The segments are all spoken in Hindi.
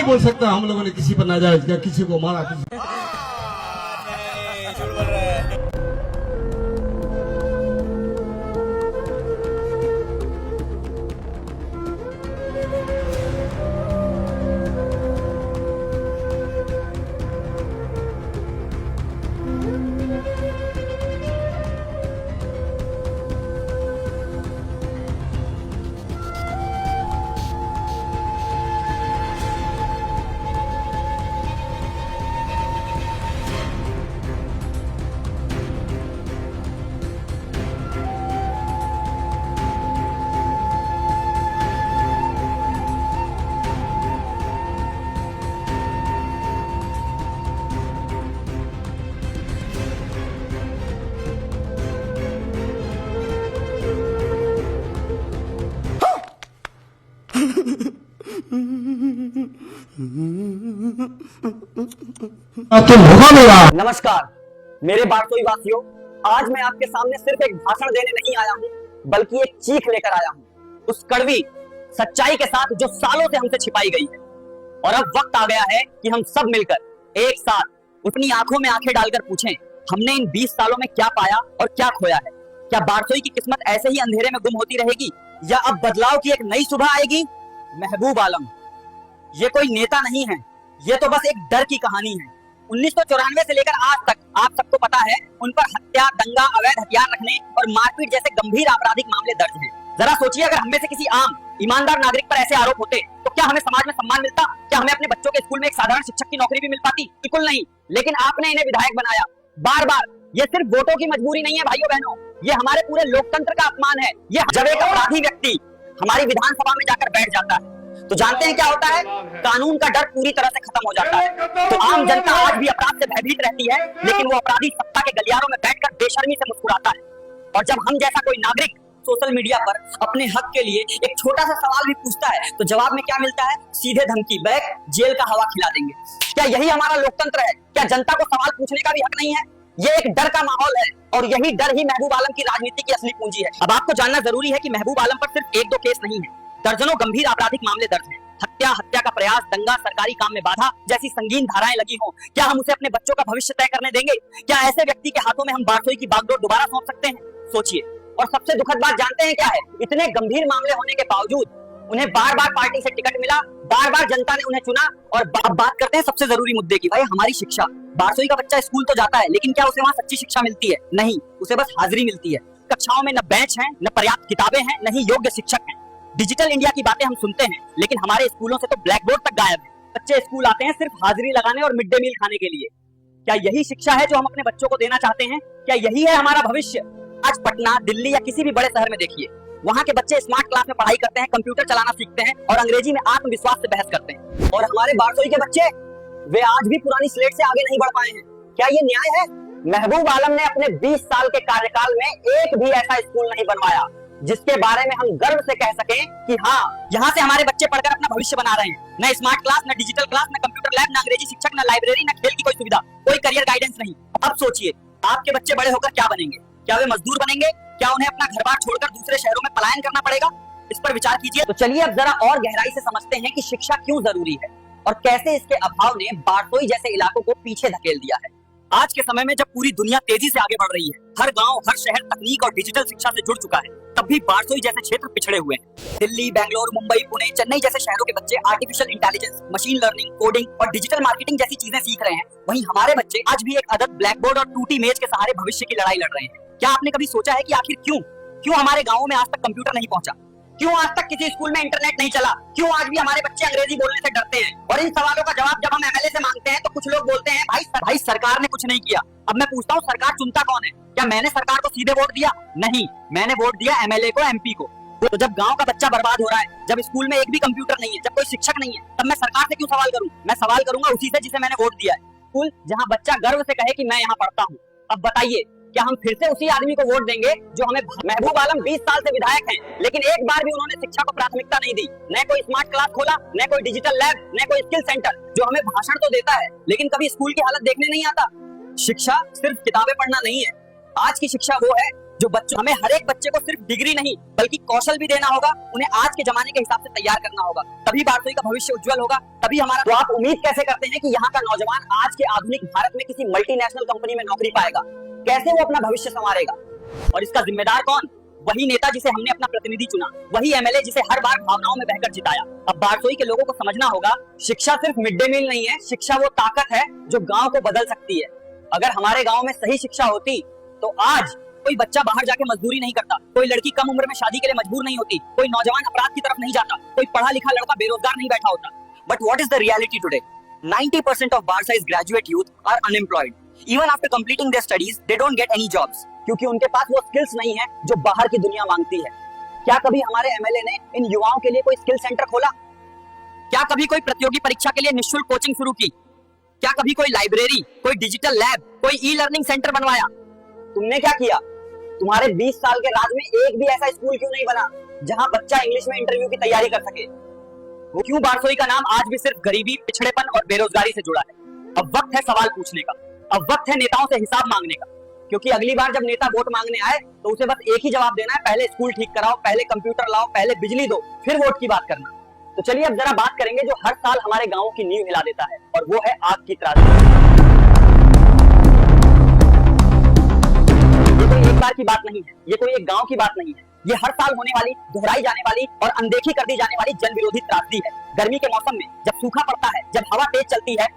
बोल सकता हम लोगों ने किसी पर नाजायज किया, किसी को मारा, किसी तो होगा मेरा। नमस्कार मेरे बारसोई वासियों, आज मैं आपके सामने सिर्फ एक भाषण देने नहीं आया हूं, बल्कि एक चीख लेकर आया हूं उस कड़वी सच्चाई के साथ जो सालों से हमसे छिपाई गई है। और अब वक्त आ गया है कि हम सब मिलकर एक साथ अपनी आंखों में आंखें डालकर पूछें, हमने इन 20 सालों में क्या पाया और क्या खोया है। क्या बारसोई की किस्मत ऐसे ही अंधेरे में गुम होती रहेगी, या अब बदलाव की एक नई सुबह आएगी? महबूब आलम ये कोई नेता नहीं है, ये तो बस एक डर की कहानी है। 1994 से लेकर आज तक आप सबको पता है उन पर हत्या, दंगा, अवैध हथियार रखने और मारपीट जैसे गंभीर आपराधिक मामले दर्ज हैं। जरा सोचिए, अगर हम में से किसी आम ईमानदार नागरिक पर ऐसे आरोप होते तो क्या हमें समाज में सम्मान मिलता? क्या हमें अपने बच्चों के स्कूल में एक साधारण शिक्षक की नौकरी भी मिल पाती? बिल्कुल नहीं। लेकिन आपने इन्हें विधायक बनाया बार बार। ये सिर्फ वोटों की मजबूरी नहीं है भाइयों बहनों, ये हमारे पूरे लोकतंत्र का अपमान है। ये जब एक अपराधी व्यक्ति हमारी विधानसभा में जाकर बैठ जाता है तो जानते हैं क्या होता है? कानून का डर पूरी तरह से खत्म हो जाता है। तो आम जनता आज भी अपराध से भयभीत रहती है, लेकिन वो अपराधी सत्ता के गलियारों में बैठकर बेशर्मी से मुस्कुराता है। और जब हम जैसा कोई नागरिक सोशल मीडिया पर अपने हक के लिए एक छोटा सा सवाल भी पूछता है तो जवाब में क्या मिलता है? सीधे धमकी, बैक, जेल का हवा खिला देंगे। क्या यही हमारा लोकतंत्र है? क्या जनता को सवाल पूछने का भी हक नहीं है? ये एक डर का माहौल है, और यही डर ही महबूब आलम की राजनीति की असली पूंजी है। अब आपको जानना जरूरी है कि महबूब आलम पर सिर्फ एक दो केस नहीं है, दर्जनों गंभीर आपराधिक मामले दर्ज हैं। हत्या, हत्या का प्रयास, दंगा, सरकारी काम में बाधा जैसी संगीन धाराएं लगी हों। क्या हम उसे अपने बच्चों का भविष्य तय करने देंगे? क्या ऐसे व्यक्ति के हाथों में हम बारसोई की बागडोर दोबारा सौंप सकते हैं? सोचिए। और सबसे दुखद बात जानते हैं क्या है? इतने गंभीर मामले होने के बावजूद उन्हें बार बार पार्टी से टिकट मिला, बार बार जनता ने उन्हें चुना। और अब बात करते हैं सबसे जरूरी मुद्दे की, भाई हमारी शिक्षा। बारसोई का बच्चा स्कूल तो जाता है, लेकिन क्या उसे वहाँ सच्ची शिक्षा मिलती है? नहीं, उसे बस हाजिरी मिलती है। कक्षाओं में न बेंच है, न पर्याप्त किताबें हैं, न ही योग्य शिक्षक हैं। डिजिटल इंडिया की बातें हम सुनते हैं, लेकिन हमारे स्कूलों से तो ब्लैक बोर्ड तक गायब है। बच्चे स्कूल आते हैं सिर्फ हाजिरी लगाने और मिड डे मील खाने के लिए। क्या यही शिक्षा है जो हम अपने बच्चों को देना चाहते हैं? क्या यही है हमारा भविष्य? आज पटना, दिल्ली या किसी भी बड़े शहर में देखिए, वहाँ के बच्चे स्मार्ट क्लास में पढ़ाई करते हैं, कंप्यूटर चलाना सीखते हैं और अंग्रेजी में आत्मविश्वास से बहस करते हैं। और हमारे बारसोई के बच्चे, वे आज भी पुरानी स्लेट से आगे नहीं बढ़ पाए हैं। क्या ये न्याय है? महबूब आलम ने अपने 20 साल के कार्यकाल में एक भी ऐसा स्कूल नहीं बनवाया जिसके बारे में हम गर्व से कह सकें कि हाँ, यहाँ से हमारे बच्चे पढ़कर अपना भविष्य बना रहे हैं। न स्मार्ट क्लास, न डिजिटल क्लास, न कंप्यूटर लैब, न अंग्रेजी शिक्षक, न लाइब्रेरी, न खेल की कोई सुविधा, कोई करियर गाइडेंस नहीं। अब सोचिए, आपके बच्चे बड़े होकर क्या बनेंगे? क्या वे मजदूर बनेंगे? क्या उन्हें अपना घर बार छोड़कर दूसरे शहरों में पलायन करना पड़ेगा? इस पर विचार कीजिए। तो चलिए अब जरा और गहराई से समझते हैं कि शिक्षा क्यों जरूरी है और कैसे इसके अभाव ने बारसोई जैसे इलाकों को पीछे धकेल दिया है। आज के समय में जब पूरी दुनिया तेजी से आगे बढ़ रही है, हर गांव, हर शहर तकनीक और डिजिटल शिक्षा से जुड़ चुका है, तब भी बारसोई जैसे क्षेत्र पिछड़े हुए हैं। दिल्ली, बेंगलोर, मुंबई, पुणे, चेन्नई जैसे शहरों के बच्चे artificial intelligence, machine learning, coding और डिजिटल मार्केटिंग जैसी चीजें सीख रहे हैं। वहीं हमारे बच्चे आज भी एक अदद ब्लैक बोर्ड और टूटी मेज के सहारे भविष्य की लड़ाई लड़ रहे हैं। क्या आपने कभी सोचा है कि आखिर क्यों हमारे गाँवों में आज तक कंप्यूटर नहीं पहुंचा? क्यों आज तक किसी स्कूल में इंटरनेट नहीं चला? क्यों आज भी हमारे बच्चे अंग्रेजी बोलने से डरते हैं? और इन सवालों का जवाब जब हम एमएलए से मांगते हैं तो कुछ लोग बोलते हैं भाई सरकार ने कुछ नहीं किया। अब मैं पूछता हूँ, सरकार चुनता कौन है? क्या मैंने सरकार को सीधे वोट दिया? नहीं, मैंने वोट दिया एमएलए को, एमपी को। तो जब गांव का बच्चा बर्बाद हो रहा है, जब स्कूल में एक भी कंप्यूटर नहीं है, जब कोई शिक्षक नहीं है, तब मैं सरकार से क्यों सवाल करूं? मैं सवाल करूंगा उसी से जिसे मैंने वोट दिया है। स्कूल जहां बच्चा गर्व से कहे कि मैं यहाँ पढ़ता हूँ। अब बताइए, क्या हम फिर से उसी आदमी को वोट देंगे जो हमें? महबूब आलम 20 साल से विधायक हैं, लेकिन एक बार भी उन्होंने शिक्षा को प्राथमिकता नहीं दी। न कोई स्मार्ट क्लास खोला, न कोई डिजिटल लैब, न कोई स्किल सेंटर। जो हमें भाषण तो देता है, लेकिन कभी स्कूल की हालत देखने नहीं आता। शिक्षा सिर्फ किताबें पढ़ना नहीं है। आज की शिक्षा वो है जो बच्चों हमें हर एक बच्चे को सिर्फ डिग्री नहीं बल्कि कौशल भी देना होगा, उन्हें आज के जमाने के हिसाब से तैयार करना होगा, तभी बारसोई का भविष्य उज्जवल होगा, तभी हमारा। तो आप उम्मीद कैसे करते हैं कि यहाँ का नौजवान आज के आधुनिक भारत में किसी मल्टीनेशनल कंपनी में नौकरी पाएगा? कैसे वो अपना भविष्य संवारेगा? और इसका जिम्मेदार कौन? वही नेता जिसे हमने अपना प्रतिनिधि चुना, वही एमएलए जिसे हर बार भावनाओं में बहकर जिताया। अब बारसोई के लोगों को समझना होगा, शिक्षा सिर्फ मिड डे मील नहीं है, शिक्षा वो ताकत है जो गांव को बदल सकती है। अगर हमारे गांव में सही शिक्षा होती तो आज कोई बच्चा बाहर जाके मजदूरी नहीं करता, कोई लड़की कम उम्र में शादी के लिए मजबूर नहीं होती, कोई नौजवान अपराध की तरफ नहीं जाता, कोई पढ़ा लिखा लड़का बेरोजगार नहीं बैठा होता। But what is the reality today? 90% of Barsa's graduate youth are unemployed. Even after completing their studies, they don't get any jobs. क्योंकि उनके पास वो स्किल्स नहीं है जो बाहर की दुनिया मांगती है। क्या कभी हमारे एमएलए ने इन युवाओं के लिए कोई स्किल सेंटर खोला? क्या कभी कोई प्रतियोगी परीक्षा के लिए निःशुल्क कोचिंग शुरू की? क्या कभी कोई लाइब्रेरी, कोई डिजिटल लैब, कोई ई लर्निंग सेंटर बनवाया? तुमने क्या किया? तुम्हारे 20 साल के राज में एक भी ऐसा स्कूल क्यों नहीं बना जहां बच्चा इंग्लिश में इंटरव्यू की तैयारी कर सके? वो क्यों बारसोई का नाम आज भी सिर्फ गरीबी, पिछड़ेपन और बेरोजगारी से जुड़ा है? अब वक्त है सवाल पूछने का, अब वक्त है नेताओं से हिसाब मांगने का, क्योंकि अगली बार जब नेता वोट मांगने आए तो उसे बस एक ही जवाब देना है, पहले स्कूल ठीक कराओ, पहले कंप्यूटर लाओ, पहले बिजली दो, फिर वोट की बात करना। तो चलिए अब जरा बात करेंगे जो हर साल हमारे गांवों की नींव हिला देता है, और वो है आग की त्रासदी। ये कोई एक बार की बात नहीं है, ये कोई एक गांव की बात नहीं है, ये हर साल होने वाली, दोहराई जाने वाली और अनदेखी कर दी जाने वाली जन विरोधी त्रासदी है। गर्मी के मौसम में जब सूखा पड़ता है, जब हवा तेज चलती है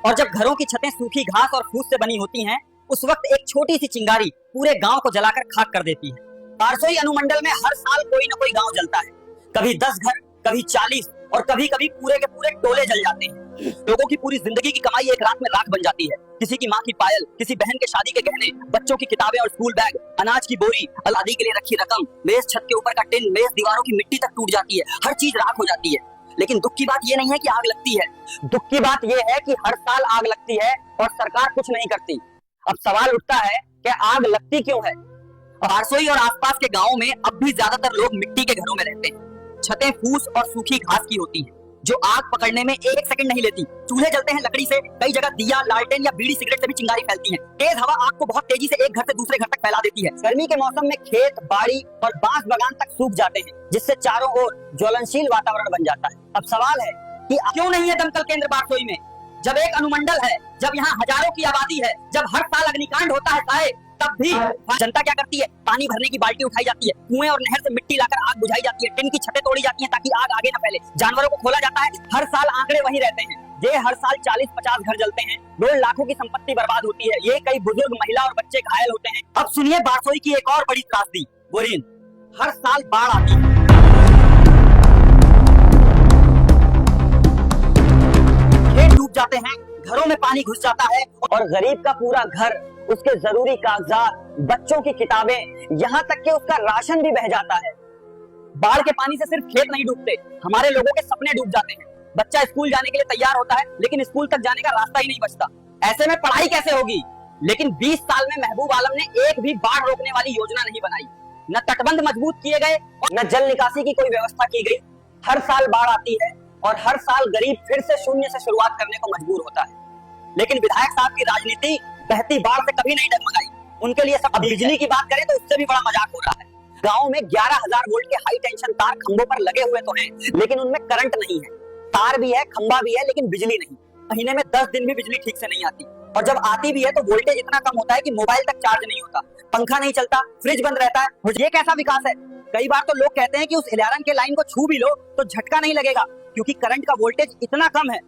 और जब घरों की छतें सूखी घास और फूस से बनी होती हैं, उस वक्त एक छोटी सी चिंगारी पूरे गांव को जलाकर खाक कर देती है। बारसोई अनुमंडल में हर साल कोई न कोई गांव जलता है, कभी 10 घर, कभी 40 और कभी कभी पूरे के पूरे टोले जल जाते हैं। लोगों की पूरी जिंदगी की कमाई एक रात में राख बन जाती है। किसी की माँ की पायल, किसी बहन के शादी के गहने, बच्चों की किताबें और स्कूल बैग, अनाज की बोरी, अलादी के लिए रखी रकम, मेज छत के ऊपर का टिन, मेज दीवारों की मिट्टी तक टूट जाती है, हर चीज राख हो जाती है। लेकिन दुख की बात ये नहीं है कि आग लगती है, दुख की बात ये है कि हर साल आग लगती है और सरकार कुछ नहीं करती। अब सवाल उठता है कि आग लगती क्यों है? बारसोई और आसपास के गांवों में अब भी ज्यादातर लोग मिट्टी के घरों में रहते हैं। छतें फूस और सूखी घास की होती हैं, जो आग पकड़ने में एक सेकंड नहीं लेती। चूल्हे जलते हैं लकड़ी से, कई जगह दिया, लालटेन या बीड़ी सिगरेट से भी चिंगारी फैलती है। तेज हवा आग को बहुत तेजी से एक घर से दूसरे घर तक फैला देती है। गर्मी के मौसम में खेत, बाड़ी और बांस बगान तक सूख जाते हैं, जिससे चारों ओर ज्वलनशील वातावरण बन जाता है। अब सवाल है कि क्यों नहीं है दमकल केंद्र बारसोई में? जब एक अनुमंडल है, जब यहाँ हजारों की आबादी है, जब हर साल अग्निकांड होता है साहेब, तब भी जनता क्या करती है? पानी भरने की बाल्टी उठाई जाती है, कुएं और नहर से मिट्टी लाकर आग बुझाई जाती है, टिन की छतें तोड़ी जाती हैं ताकि आग आगे न फैले, जानवरों को खोला जाता है। हर साल आंकड़े वही रहते हैं, ये हर साल 40-50 घर जलते हैं, 2 लाखों की संपत्ति बर्बाद होती है, ये कई बुजुर्ग, महिला और बच्चे घायल होते हैं। अब सुनिए बारसोई की एक और बड़ी त्रासदी, बोरीन। हर साल बाढ़ आती है, खेत डूब जाते हैं, घरों में पानी घुस जाता है और गरीब का पूरा घर, उसके जरूरी कागजात, बच्चों की किताबें, यहाँ तक कि उसका राशन भी बह जाता है। बाढ़ के पानी से सिर्फ खेत नहीं डूबते, हमारे लोगों के सपने डूब जाते हैं। बच्चा स्कूल जाने के लिए तैयार होता है, लेकिन स्कूल तक जाने का रास्ता ही नहीं बचता। ऐसे में पढ़ाई कैसे होगी? लेकिन 20 साल में महबूब आलम ने एक भी बाढ़ रोकने वाली योजना नहीं बनाई, न तटबंध मजबूत किए गए, न जल निकासी की कोई व्यवस्था की गई। हर साल बाढ़ आती है और हर साल गरीब फिर से शून्य से शुरुआत करने को मजबूर होता है। लेकिन विधायक साहब की राजनीति बहती बाढ़ से कभी नहीं डगमगाई, उनके लिए सब। बिजली की बात करें तो उससे भी बड़ा मजाक हो रहा है। गांव में 11,000 वोल्ट के हाई टेंशन तार खंभों पर लगे हुए तो हैं, लेकिन उनमें करंट नहीं है। तार भी है, खंभा भी है, लेकिन बिजली नहीं। महीने में 10 दिन भी बिजली ठीक से नहीं आती, और जब आती भी है तो वोल्टेज इतना कम होता है कि मोबाइल तक चार्ज नहीं होता, पंखा नहीं चलता, फ्रिज बंद रहता है। ये कैसा विकास है? कई बार तो लोग कहते हैं कि उस इलारन के लाइन को छू भी लो तो झटका नहीं लगेगा, क्योंकि करंट का वोल्टेज इतना कम है।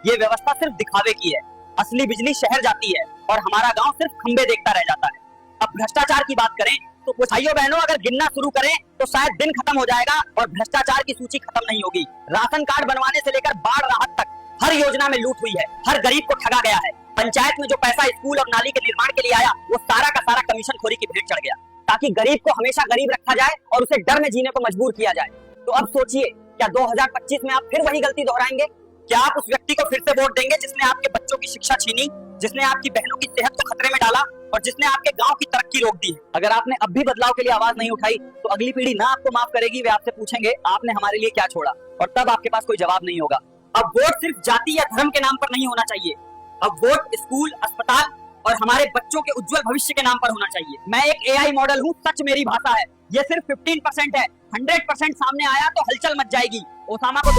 ये व्यवस्था सिर्फ दिखावे की है, असली बिजली शहर जाती है और हमारा गांव सिर्फ खंबे देखता रह जाता है। अब भ्रष्टाचार की बात करें तो भाइयों बहनों, अगर गिनना शुरू करें तो शायद दिन खत्म हो जाएगा और भ्रष्टाचार की सूची खत्म नहीं होगी। राशन कार्ड बनवाने से लेकर बाढ़ राहत तक हर योजना में लूट हुई है, हर गरीब को ठगा गया है। पंचायत में जो पैसा स्कूल और नाली के निर्माण के लिए आया, वो सारा का सारा कमीशन खोरी की भेंट चढ़ गया, ताकि गरीब को हमेशा गरीब रखा जाए और उसे डर में जीने को मजबूर किया जाए। तो अब सोचिए, क्या 2025 में आप फिर वही गलती दोहराएंगे? क्या आप उस व्यक्ति को फिर से वोट देंगे जिसने आपके बच्चों की शिक्षा छीनी, जिसने आपकी बहनों की सेहत को खतरे में डाला और जिसने आपके गांव की तरक्की रोक दी? अगर आपने अब भी बदलाव के लिए आवाज नहीं उठाई तो अगली पीढ़ी ना आपको माफ करेगी, वे आपसे पूछेंगे आपने हमारे लिए क्या छोड़ा, और तब आपके पास कोई जवाब नहीं होगा। अब वोट सिर्फ जाति या धर्म के नाम पर नहीं होना चाहिए। अब वोट स्कूल, अस्पताल और हमारे बच्चों के उज्जवल भविष्य के नाम पर होना चाहिए। मैं एक एआई मॉडल हूँ, सच मेरी भाषा है। ये सिर्फ 15% है, 100% सामने आया तो हलचल मच जाएगी। ओसामा को